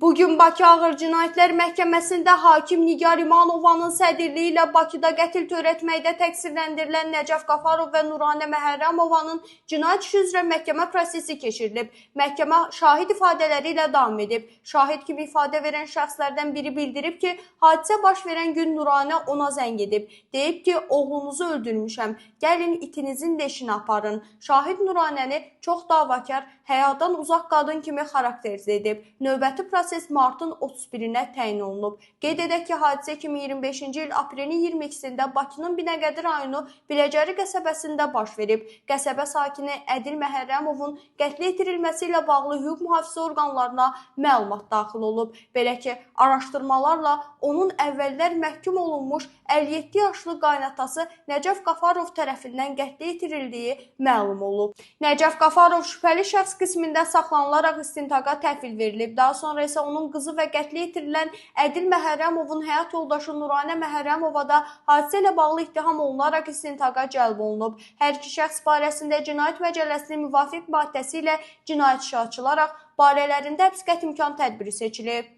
Bugün Bakı Ağır Cinayətlər Məhkəməsində hakim Nigar İmanovanın sədrliyi ilə Bakıda qətl törətməkdə təqsirləndirilən Nəcəf Qafarov və Nuranə Məhərrəmovanın cinayət işi üzrə məhkəmə prosesi keçirilib. Məhkəmə şahid ifadələri ilə davam edib. Şahid kimi ifadə verən şəxslərdən biri bildirib ki, hadisə baş verən gün Nuranə ona zəng edib. Deyib ki, oğlunuzu öldürmüşəm, gəlin itinizin leşini aparın. Şahid Nuranəni çox davakar, həyadan uzaq qadın kimi xarakterizə edib. Növbəti proses martın 31-nə təyin olunub. Qeyd edək ki, hadisə 2025-ci il aprelin 22-sində Bakının Binəqədi rayonu Biləcəri qəsəbəsində baş verib. Qəsəbə sakini Ədil Məhərrəmovun qətlə yetirilməsi ilə bağlı hüquq mühafizə orqanlarına məlumat daxil olub. Belə ki, araşdırmalarla onun əvvəllər məhkum olunmuş 57 yaşlı qaynatası Nəcəf Qafarov tərəfindən qətlə yetirildiyi məlum olub. Nəcəf Qafarov şübhəli şəxs qismində saxlanılaraq istintaqa təhvil verilib. Daha sonra isə onun qızı və qətlə yetirilən Ədil Məhərrəmovun həyat yoldaşı Nuranə Məhərrəmova da hadisə ilə bağlı ittiham olunaraq istintaqa cəlb olunub. Hər iki şəxs barəsində Cinayət Məcəlləsinin müvafiq maddəsi ilə cinayət işi açılaraq barələrində həbs qətimkan tədbiri seçilib.